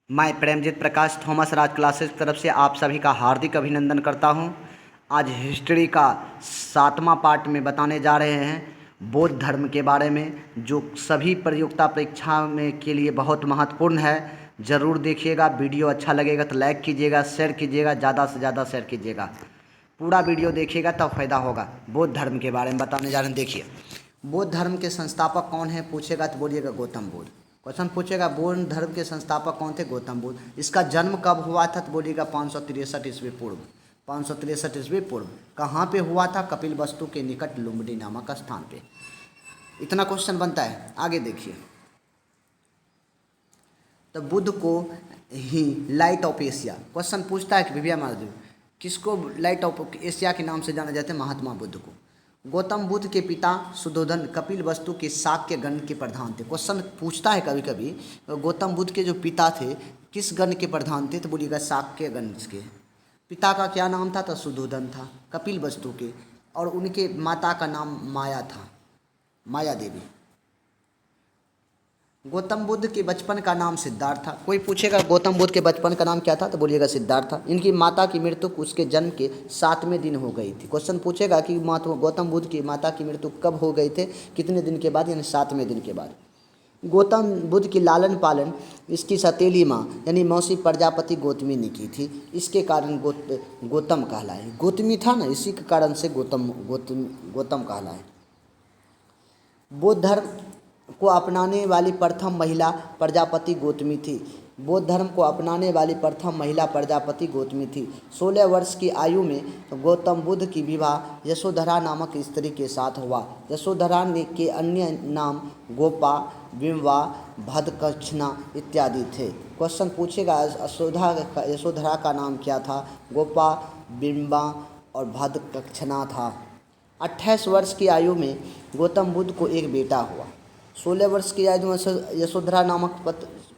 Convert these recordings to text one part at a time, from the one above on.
मैं प्रेमजीत प्रकाश थॉमस राज क्लासेस की तरफ से आप सभी का हार्दिक अभिनंदन करता हूं। आज हिस्ट्री का 7वां पार्ट में बताने जा रहे हैं बौद्ध धर्म के बारे में, जो सभी प्रतियोगिता परीक्षा में के लिए बहुत महत्वपूर्ण है। ज़रूर देखिएगा। वीडियो अच्छा लगेगा तो लाइक कीजिएगा, शेयर कीजिएगा, ज़्यादा से ज़्यादा शेयर कीजिएगा। पूरा वीडियो देखिएगा तब फायदा होगा। बौद्ध धर्म के बारे में बताने जा रहे हैं। देखिए, बौद्ध धर्म के संस्थापक कौन है पूछेगा तो बोलिएगा गौतम बुद्ध। क्वेश्चन पूछेगा बौद्ध धर्म के संस्थापक कौन थे? गौतम बुद्ध। इसका जन्म कब हुआ था तो बोलिएगा 563 ईस्वी पूर्व। 563 ईस्वी पूर्व। कहाँ पे हुआ था? कपिलवस्तु के निकट लुम्बिनी नामक स्थान पे। इतना क्वेश्चन बनता है। आगे देखिए, तो बुद्ध को ही लाइट ऑफ एशिया क्वेश्चन पूछता है कि विजय महाराज किसको लाइट ऑफ एशिया के नाम से जाना जाते हैं? महात्मा बुद्ध को। गौतम बुद्ध के पिता सुद्धोधन कपिलवस्तु के शाक्य गण के प्रधान थे। क्वेश्चन पूछता है कभी कभी, गौतम बुद्ध के जो पिता थे किस गण के प्रधान थे? तो बोलिएगा शाक्य गण के। पिता का क्या नाम था? तो सुद्धोधन था कपिलवस्तु के, और उनके माता का नाम माया था, माया देवी। गौतम बुद्ध के बचपन का नाम सिद्धार्थ था। कोई पूछेगा गौतम बुद्ध के बचपन का नाम क्या था तो बोलिएगा सिद्धार्थ था। इनकी माता की मृत्यु उसके जन्म के 7वें दिन हो गई थी। क्वेश्चन पूछेगा कि गौतम बुद्ध की माता की मृत्यु कब हो गई थे, कितने दिन के बाद? यानी 7वें दिन के बाद। गौतम बुद्ध की लालन पालन इसकी सतीली माँ यानी मौसी प्रजापति गौतमी ने की थी। इसके कारण गौतम कहलाए। गौतमी था ना, इसी के कारण से गौतम कहलाए। बौद्ध धर्म को अपनाने वाली प्रथम महिला प्रजापति गौतमी थी। बौद्ध धर्म को अपनाने वाली प्रथम महिला प्रजापति गौतमी थी। 16 वर्ष की आयु में गौतम बुद्ध की विवाह यशोधरा नामक स्त्री के साथ हुआ। यशोधरा के अन्य नाम गोपा, बिंबा, भद्दकक्षना इत्यादि थे। क्वेश्चन पूछेगा यशोधरा का नाम क्या था? गोपा, बिंबा और भद्दकक्षना था। 28 वर्ष की आयु में गौतम बुद्ध को एक बेटा हुआ। 16 वर्ष की आयु में यशोधरा नामक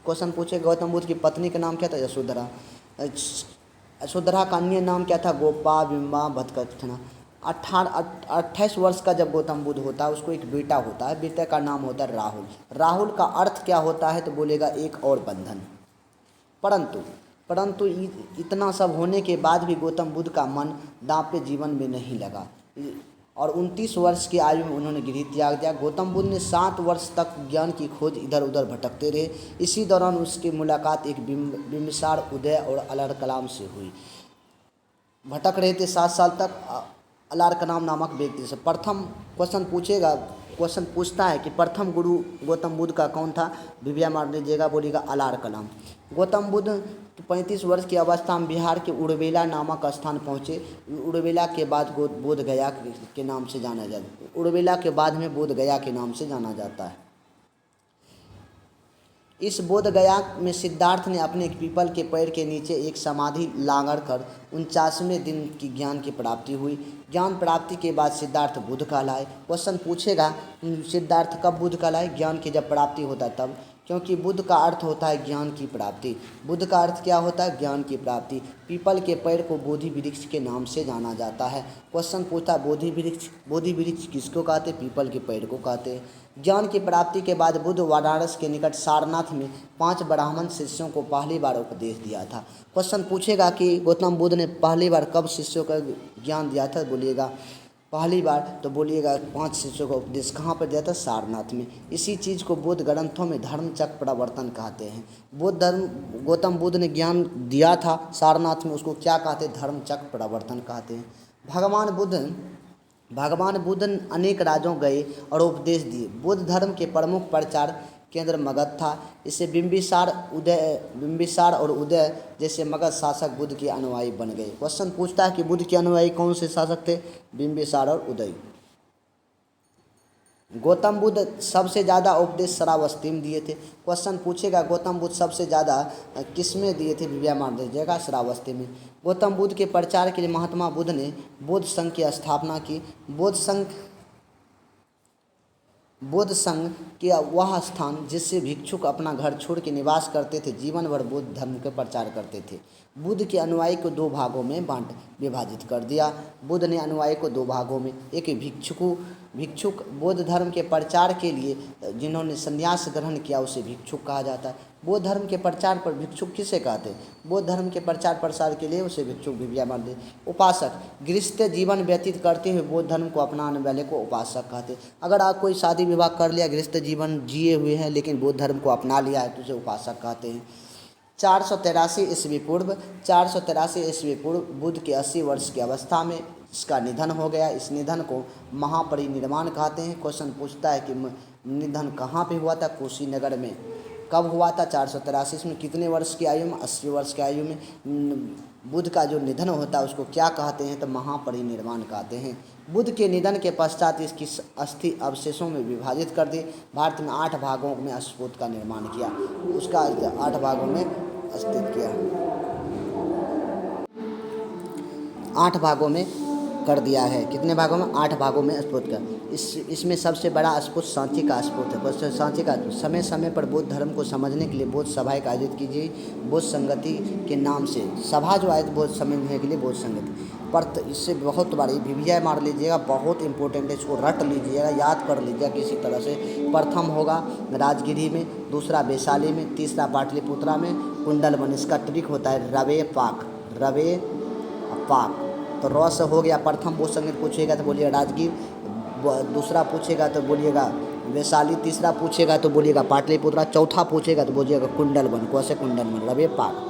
क्वेश्चन पूछे गौतम बुद्ध की पत्नी का नाम क्या था? यशोधरा। यशोधरा का अन्य नाम क्या था? गोपा, बिंबा, भद्दकक्षना। 28 वर्ष का जब गौतम बुद्ध होता है उसको एक बेटा होता है। बेटे का नाम होता है राहुल। राहुल का अर्थ क्या होता है तो बोलेगा एक और बंधन। परंतु इतना सब होने के बाद भी गौतम बुद्ध का मन दांपत्य जीवन में नहीं लगा और 29 वर्ष की आयु में उन्होंने गृह त्याग दिया। गौतम बुद्ध ने 7 वर्ष तक ज्ञान की खोज इधर उधर भटकते रहे। इसी दौरान उसकी मुलाकात एक बिंबिसार उदय और अलार कलाम से हुई। भटक रहे थे 7 साल तक अलार कलाम नामक व्यक्ति से। प्रथम क्वेश्चन पूछता है कि प्रथम गुरु गौतम बुद्ध का कौन था? विजय मार लीजिएगा, बोलिएगा अलार कलाम। गौतम बुद्ध 35 वर्ष की अवस्था में बिहार के उड़वेला नामक स्थान पहुँचे। उड़वेला के बाद बोध गया के नाम से जाना जाता है। उड़वेला के बाद में बोध गया के नाम से जाना जाता है। इस बोध गया में सिद्धार्थ ने अपने पीपल के पेड़ के नीचे एक समाधि लांघड़ कर 49वें दिन की ज्ञान की प्राप्ति हुई। ज्ञान प्राप्ति के बाद सिद्धार्थ बुद्ध कहलाए। क्वेश्चन पूछेगा सिद्धार्थ कब बुद्ध कहलाए? ज्ञान की जब प्राप्ति होता है तब, क्योंकि बुद्ध का अर्थ होता है ज्ञान की प्राप्ति। बुद्ध का अर्थ क्या होता है? ज्ञान की प्राप्ति। पीपल के पेड़ को बोधि वृक्ष के नाम से जाना जाता है। क्वेश्चन पूछता है बोधि वृक्ष किसको कहते? पीपल के पेड़ को कहते हैं। ज्ञान की प्राप्ति के बाद बुद्ध वाराणसी के निकट सारनाथ में 5 ब्राह्मण शिष्यों को पहली बार उपदेश दिया था। क्वेश्चन पूछेगा कि गौतम बुद्ध ने पहली बार कब शिष्यों का ज्ञान दिया था? बोलिएगा पहली बार तो बोलिएगा 5 शिष्यों का उपदेश कहाँ पर दिया था? सारनाथ में। इसी चीज़ को बौद्ध ग्रंथों में धर्मचक्र प्रवर्तन कहते हैं। गौतम बुद्ध ने ज्ञान दिया था सारनाथ में, उसको क्या कहते हैं? धर्मचक्र प्रवर्तन कहते हैं। भगवान बुद्ध अनेक राज्यों गए और उपदेश दिए। बौद्ध धर्म के प्रमुख प्रचार केंद्र मगध था। इससे बिंबिसार और उदय जैसे मगध शासक बुद्ध के अनुयायी बन गए। क्वेश्चन पूछता है कि बुद्ध के अनुयायी कौन से शासक थे? बिंबिसार और उदय। गौतम बुद्ध सबसे ज़्यादा उपदेश श्रावस्ती में दिए थे। क्वेश्चन पूछेगा गौतम बुद्ध सबसे ज़्यादा किस में दिए थे? विजय मान दीजिएगा श्रावस्ती में। गौतम बुद्ध के प्रचार के लिए महात्मा बुद्ध ने बौद्ध संघ की स्थापना की। बौद्ध संघ के वह स्थान जिससे भिक्षुक अपना घर छोड़ के निवास करते थे, जीवन भर बौद्ध धर्म के प्रचार करते थे। बुद्ध के अनुयायी को 2 भागों में विभाजित कर दिया। बुद्ध ने अनुयायी को 2 भागों में, एक भिक्षुक बौद्ध धर्म के प्रचार के लिए जिन्होंने संन्यास ग्रहण किया उसे भिक्षुक कहा जाता है। बौद्ध धर्म के प्रचार पर भिक्षुक किसे कहते हैं? बौद्ध धर्म के प्रचार प्रसार के लिए उसे भिक्षुक भी मानते। उपासक गृहस्थ जीवन व्यतीत करते हुए बौद्ध धर्म को अपनाने वाले को उपासक कहते हैं। अगर आप कोई शादी विवाह कर लिया, गृहस्थ जीवन जिए हुए हैं लेकिन बौद्ध धर्म को अपना लिया है तो उसे उपासक कहते हैं। 483 ईस्वी पूर्व 483 ईस्वी पूर्व बुद्ध के 80 वर्ष की अवस्था में इसका निधन हो गया। इस निधन को महापरिनिर्वाण कहते हैं। क्वेश्चन पूछता है कि निधन कहाँ पे हुआ था? कुशीनगर में। कब हुआ था? 483 में। कितने वर्ष की आयु में? 80 वर्ष की आयु में। बुद्ध का जो निधन होता है उसको क्या कहते हैं? तो महापरिनिर्वाण कहते हैं। बुद्ध के निधन के पश्चात इसकी अस्थि अवशेषों में विभाजित कर दी। भारत में 8 भागों में अस्तित्व का निर्माण किया, उसका 8 भागों में अस्तित्व किया, 8 भागों में कर दिया है। कितने भागों में? 8 भागों में स्फुट का। इसमें सबसे बड़ा स्फुट सांची का स्फुट है। सांची का समय समय पर बौद्ध धर्म को समझने के लिए बौद्ध सभाएं का आयोजित कीजिए। बौद्ध संगति के नाम से सभा जो आयोजित बौद्ध समझने के लिए बौद्ध संगति पर इससे बहुत बड़ी विजय मार लीजिएगा, बहुत इंपॉर्टेंट है, इसको रट लीजिएगा, याद कर लीजिएगा किसी तरह से। प्रथम होगा राजगिरी में, दूसरा वैशाली में, तीसरा पाटलिपुत्रा में, कुंडलवन। इसका ट्रिक होता है रवे पाक, रवे पाक। तो रॉ से हो गया प्रथम बौद्ध संगीत पूछेगा तो बोलिएगा राजगीर, दूसरा पूछेगा तो बोलिएगा वैशाली, तीसरा पूछेगा तो बोलिएगा पाटलिपुत्रा, चौथा पूछेगा तो बोलिएगा कुंडलवन। कैसे? कुंडलवन, रवे पाक।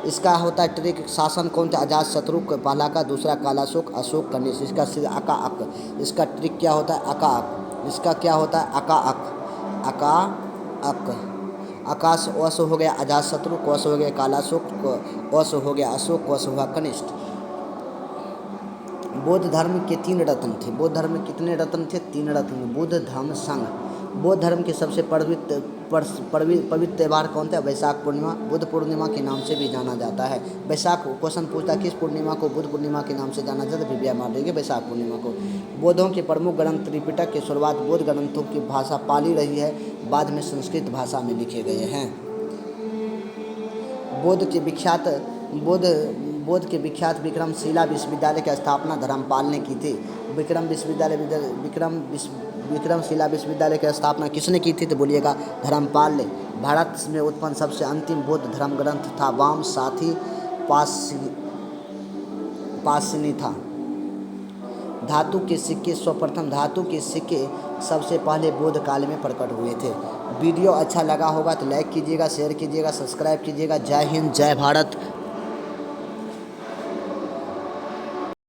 इसका होता है ट्रिक। शासन कौन था? अजात शत्रु पहला का, दूसरा कालाशोक, अशोक कनिष्क। इसका सीधा अका अक। इसका ट्रिक क्या होता है? अका अक। इसका क्या होता है? अका अक, अका अक। आकाश वश हो गया अजात शत्रु, कौश हो गया कालाशोक, वश हो गया अशोक, कौश हुआ कनिष्ठ। बौद्ध धर्म के 3 रत्न थे। बौद्ध धर्म में कितने रत्न थे? 3 रत्न। बुद्ध धम्म संघ। बौद्ध धर्म के सबसे पवित्र त्यौहार कौन था? वैशाख पूर्णिमा। बुद्ध पूर्णिमा के नाम से भी जाना जाता है। वैशाख क्वेश्चन पूछता किस पूर्णिमा को बुद्ध पूर्णिमा के नाम से जाना जाता है? विजय मार देंगे वैशाख पूर्णिमा को। बौद्धों के प्रमुख ग्रंथ त्रिपिटक की शुरुआत बौद्ध ग्रंथों की भाषा पाली रही है, बाद में संस्कृत भाषा में लिखे गए हैं। बौद्ध के विख्यात विक्रमशिला विश्वविद्यालय की स्थापना धर्मपाल ने की थी। विक्रमशिला विश्वविद्यालय की स्थापना किसने की थी? तो बोलिएगा धर्मपाल ने। भारत में उत्पन्न सबसे अंतिम बौद्ध धर्म ग्रंथ था वाम साथी पासिनी था। धातु के सिक्के सर्वप्रथम धातु के सिक्के सबसे पहले बौद्ध काल में प्रकट हुए थे। वीडियो अच्छा लगा होगा तो लाइक कीजिएगा, शेयर कीजिएगा, सब्सक्राइब कीजिएगा। जय हिंद, जय भारत।